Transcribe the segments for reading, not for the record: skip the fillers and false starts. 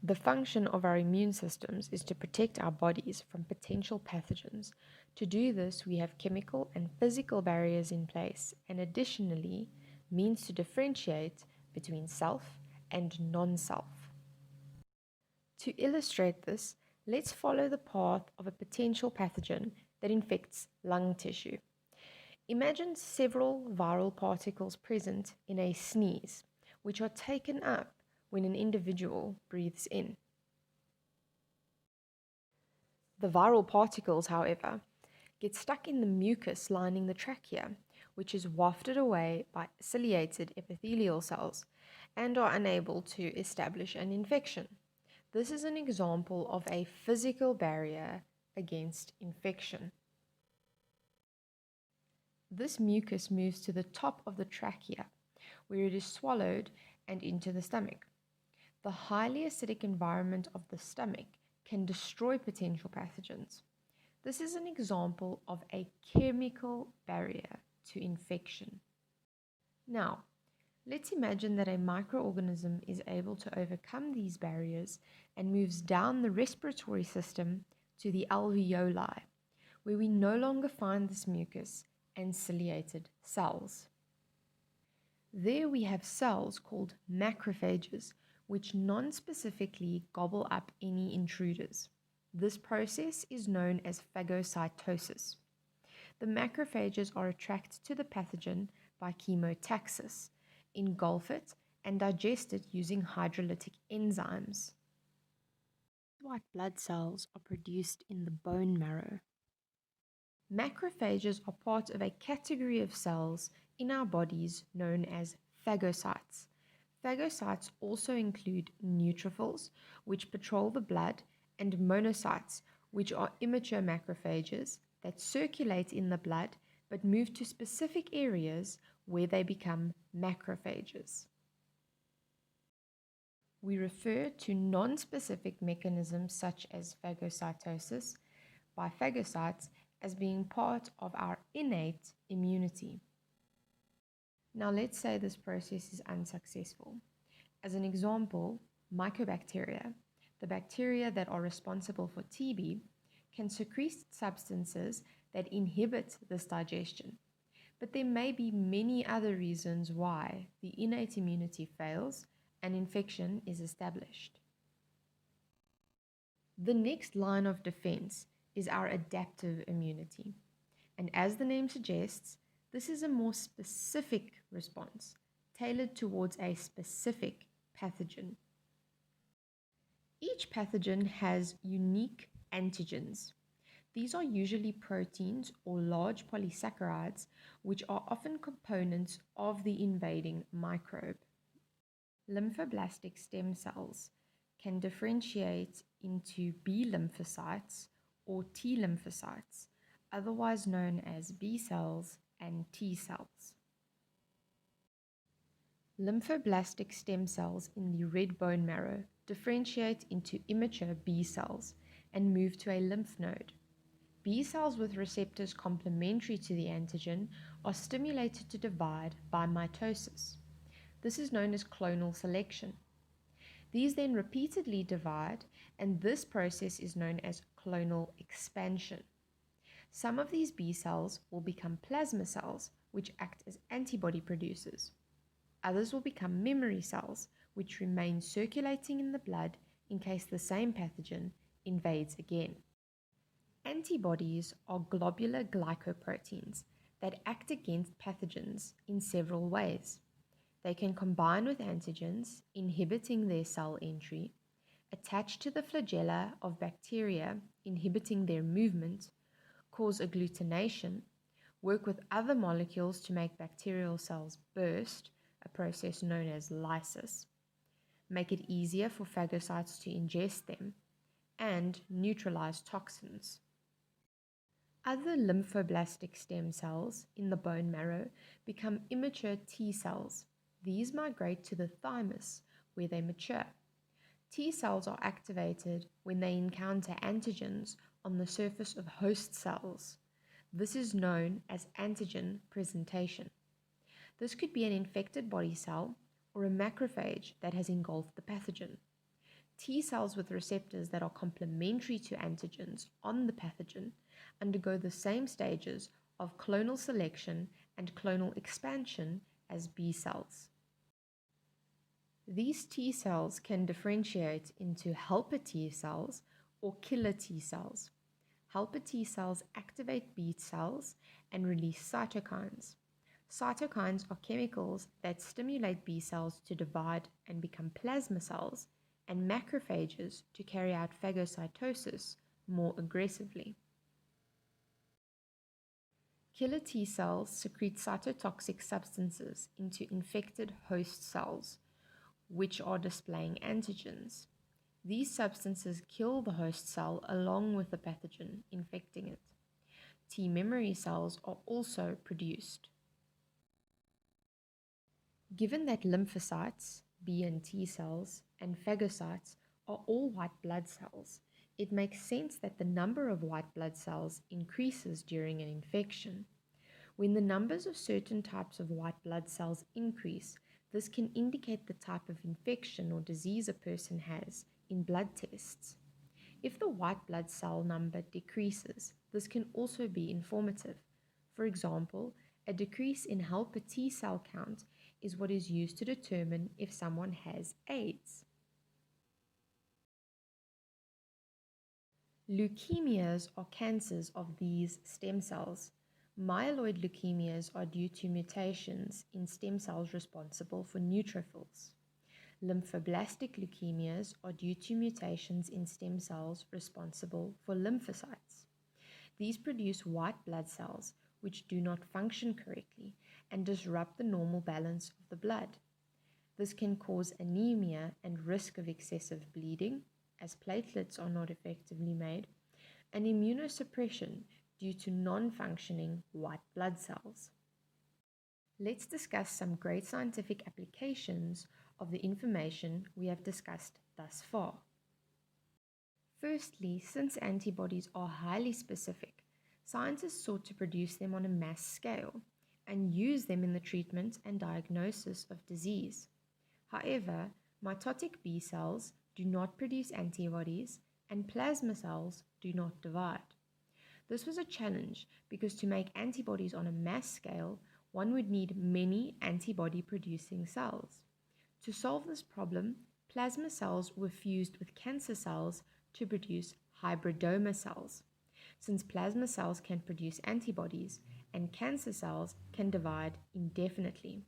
The function of our immune systems is to protect our bodies from potential pathogens. To do this, we have chemical and physical barriers in place, and additionally, means to differentiate between self and non self. To illustrate this, let's follow the path of a potential pathogen that infects lung tissue. Imagine several viral particles present in a sneeze, which are taken up when an individual breathes in. The viral particles, however, get stuck in the mucus lining the trachea, which is wafted away by ciliated epithelial cells and are unable to establish an infection. This is an example of a physical barrier against infection. This mucus moves to the top of the trachea, where it is swallowed and into the stomach. The highly acidic environment of the stomach can destroy potential pathogens. This is an example of a chemical barrier to infection. Now, let's imagine that a microorganism is able to overcome these barriers and moves down the respiratory system to the alveoli, where we no longer find this mucus and ciliated cells. There we have cells called macrophages, which non-specifically gobble up any intruders. This process is known as phagocytosis. The macrophages are attracted to the pathogen by chemotaxis, engulf it, and digest it using hydrolytic enzymes. White blood cells are produced in the bone marrow. Macrophages are part of a category of cells in our bodies known as phagocytes. Phagocytes also include neutrophils, which patrol the blood, and monocytes, which are immature macrophages that circulate in the blood but move to specific areas where they become macrophages. We refer to non-specific mechanisms such as phagocytosis by phagocytes as being part of our innate immunity. Now let's say this process is unsuccessful. As an example, mycobacteria, the bacteria that are responsible for TB, can secrete substances that inhibit this digestion. But there may be many other reasons why the innate immunity fails and infection is established. The next line of defense is our adaptive immunity. And as the name suggests, this is a more specific response, tailored towards a specific pathogen. Each pathogen has unique antigens. These are usually proteins or large polysaccharides, which are often components of the invading microbe. Lymphoblastic stem cells can differentiate into B lymphocytes or T lymphocytes, otherwise known as B cells and T cells. Lymphoblastic stem cells in the red bone marrow differentiate into immature B cells and move to a lymph node. B cells with receptors complementary to the antigen are stimulated to divide by mitosis. This is known as clonal selection. These then repeatedly divide, and this process is known as clonal expansion. Some of these B cells will become plasma cells, which act as antibody producers. Others will become memory cells, which remain circulating in the blood in case the same pathogen invades again. Antibodies are globular glycoproteins that act against pathogens in several ways. They can combine with antigens, inhibiting their cell entry, attach to the flagella of bacteria, inhibiting their movement, cause agglutination, work with other molecules to make bacterial cells burst, a process known as lysis, make it easier for phagocytes to ingest them, and neutralize toxins. Other lymphoblastic stem cells in the bone marrow become immature T cells. These migrate to the thymus, where they mature. T cells are activated when they encounter antigens on the surface of host cells. This is known as antigen presentation. This could be an infected body cell or a macrophage that has engulfed the pathogen. T cells with receptors that are complementary to antigens on the pathogen undergo the same stages of clonal selection and clonal expansion as B cells. These T cells can differentiate into helper T cells or killer T cells. Helper T cells activate B cells and release cytokines. Cytokines are chemicals that stimulate B cells to divide and become plasma cells, and macrophages to carry out phagocytosis more aggressively. Killer T cells secrete cytotoxic substances into infected host cells, which are displaying antigens. These substances kill the host cell along with the pathogen infecting it. T memory cells are also produced. Given that lymphocytes, B and T cells, and phagocytes are all white blood cells, it makes sense that the number of white blood cells increases during an infection. When the numbers of certain types of white blood cells increase, this can indicate the type of infection or disease a person has in blood tests. If the white blood cell number decreases, this can also be informative. For example, a decrease in helper T cell count is what is used to determine if someone has AIDS. Leukemias are cancers of these stem cells. Myeloid leukemias are due to mutations in stem cells responsible for neutrophils. Lymphoblastic leukemias are due to mutations in stem cells responsible for lymphocytes. These produce white blood cells which do not function correctly and disrupt the normal balance of the blood. This can cause anemia and risk of excessive bleeding, as platelets are not effectively made, and immunosuppression due to non-functioning white blood cells. Let's discuss some great scientific applications of the information we have discussed thus far. Firstly, since antibodies are highly specific, scientists sought to produce them on a mass scale and use them in the treatment and diagnosis of disease. However, mitotic B cells do not produce antibodies and plasma cells do not divide. This was a challenge because to make antibodies on a mass scale, one would need many antibody-producing cells. To solve this problem, plasma cells were fused with cancer cells to produce hybridoma cells, since plasma cells can produce antibodies and cancer cells can divide indefinitely.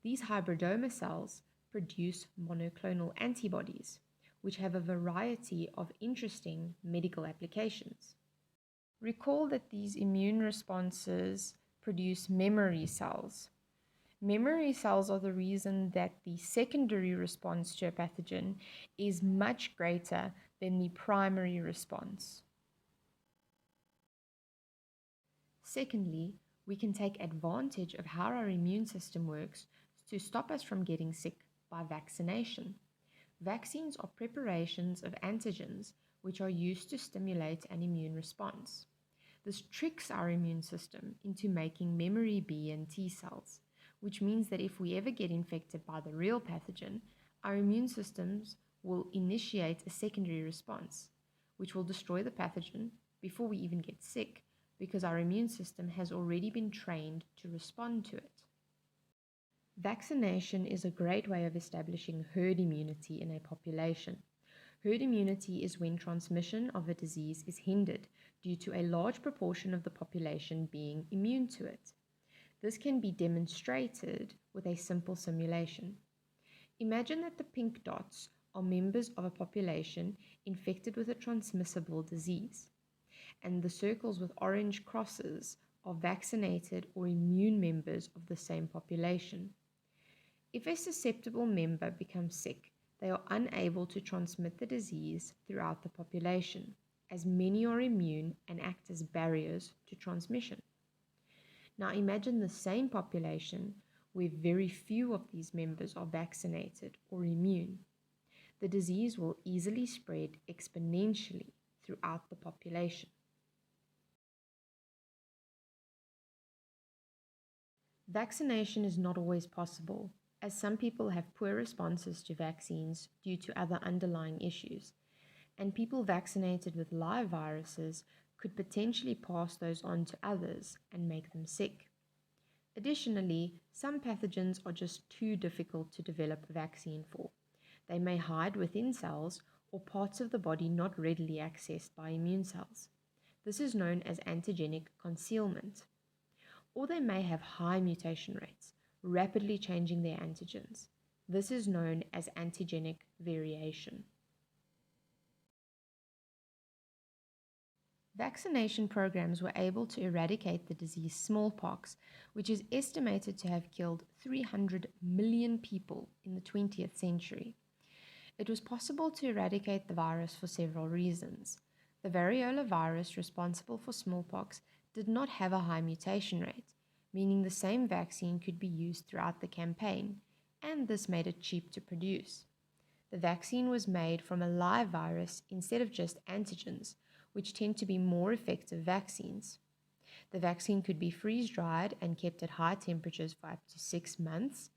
These hybridoma cells produce monoclonal antibodies, which have a variety of interesting medical applications. Recall that these immune responses produce memory cells. Memory cells are the reason that the secondary response to a pathogen is much greater than the primary response. Secondly, we can take advantage of how our immune system works to stop us from getting sick by vaccination. Vaccines are preparations of antigens which are used to stimulate an immune response. This tricks our immune system into making memory B and T cells, which means that if we ever get infected by the real pathogen, our immune systems will initiate a secondary response, which will destroy the pathogen before we even get sick, because our immune system has already been trained to respond to it. Vaccination is a great way of establishing herd immunity in a population. Herd immunity is when transmission of a disease is hindered due to a large proportion of the population being immune to it. This can be demonstrated with a simple simulation. Imagine that the pink dots are members of a population infected with a transmissible disease, and the circles with orange crosses are vaccinated or immune members of the same population. If a susceptible member becomes sick, they are unable to transmit the disease throughout the population, as many are immune and act as barriers to transmission. Now imagine the same population where very few of these members are vaccinated or immune. The disease will easily spread exponentially throughout the population. Vaccination is not always possible. as some people have poor responses to vaccines due to other underlying issues, and people vaccinated with live viruses could potentially pass those on to others and make them sick. Additionally, some pathogens are just too difficult to develop a vaccine for. They may hide within cells or parts of the body not readily accessed by immune cells. This is known as antigenic concealment. Or they may have high mutation rates, rapidly changing their antigens. This is known as antigenic variation. Vaccination programs were able to eradicate the disease smallpox, which is estimated to have killed 300 million people in the 20th century. It was possible to eradicate the virus for several reasons. The variola virus responsible for smallpox did not have a high mutation rate, meaning the same vaccine could be used throughout the campaign, and this made it cheap to produce. The vaccine was made from a live virus instead of just antigens, which tend to be more effective vaccines. The vaccine could be freeze-dried and kept at high temperatures for up to 6 months.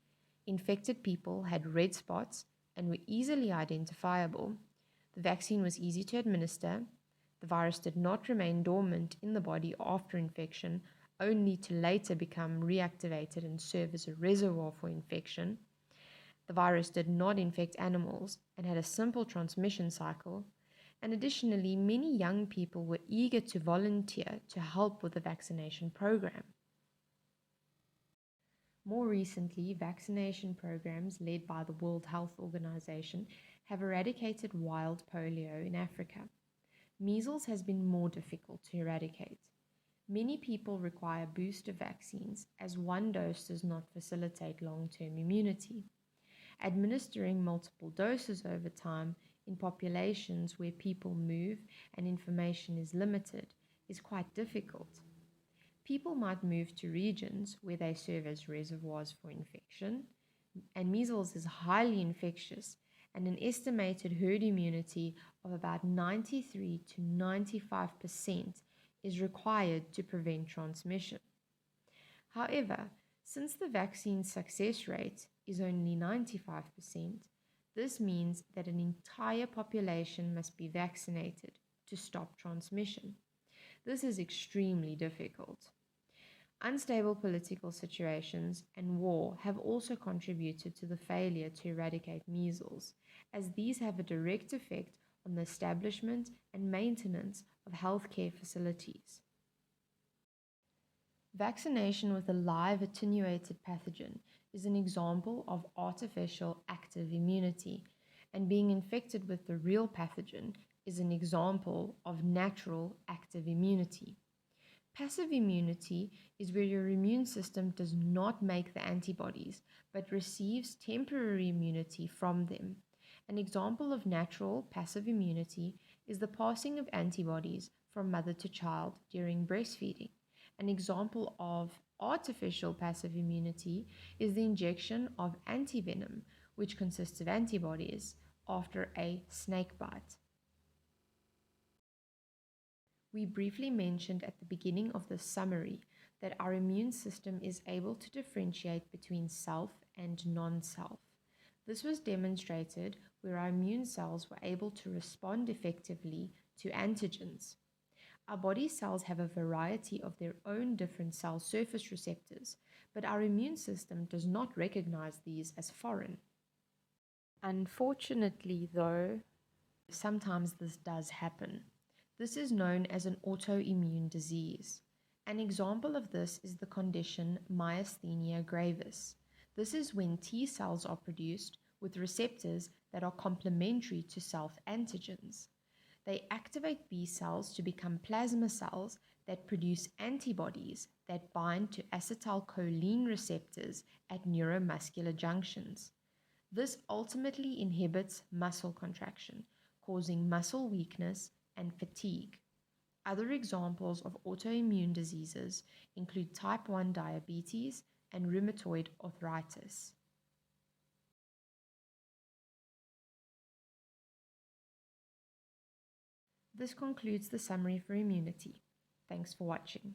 Infected people had red spots and were easily identifiable. The vaccine was easy to administer. The virus did not remain dormant in the body after infection, only to later become reactivated and serve as a reservoir for infection. The virus did not infect animals and had a simple transmission cycle. And additionally, many young people were eager to volunteer to help with the vaccination program. More recently, vaccination programs led by the World Health Organization have eradicated wild polio in Africa. Measles has been more difficult to eradicate. Many people require booster vaccines as one dose does not facilitate long-term immunity. Administering multiple doses over time in populations where people move and information is limited is quite difficult. People might move to regions where they serve as reservoirs for infection, and measles is highly infectious, and an estimated herd immunity of about 93 to 95% is required to prevent transmission. However, since the vaccine's success rate is only 95%, this means that an entire population must be vaccinated to stop transmission. This is extremely difficult. Unstable political situations and war have also contributed to the failure to eradicate measles, as these have a direct effect on the establishment and maintenance of healthcare facilities. Vaccination with a live attenuated pathogen is an example of artificial active immunity, and being infected with the real pathogen is an example of natural active immunity. Passive immunity is where your immune system does not make the antibodies, but receives temporary immunity from them. An example of natural passive immunity is the passing of antibodies from mother to child during breastfeeding. An example of artificial passive immunity is the injection of antivenom, which consists of antibodies, after a snake bite. We briefly mentioned at the beginning of this summary that our immune system is able to differentiate between self and non-self. This was demonstrated where our immune cells were able to respond effectively to antigens. Our body cells have a variety of their own different cell surface receptors, but our immune system does not recognize these as foreign. Unfortunately, though, sometimes this does happen. This is known as an autoimmune disease. An example of this is the condition myasthenia gravis. This is when T cells are produced with receptors that are complementary to self-antigens. They activate B cells to become plasma cells that produce antibodies that bind to acetylcholine receptors at neuromuscular junctions. This ultimately inhibits muscle contraction, causing muscle weakness and fatigue. Other examples of autoimmune diseases include type 1 diabetes and rheumatoid arthritis. This concludes the summary for immunity. Thanks for watching.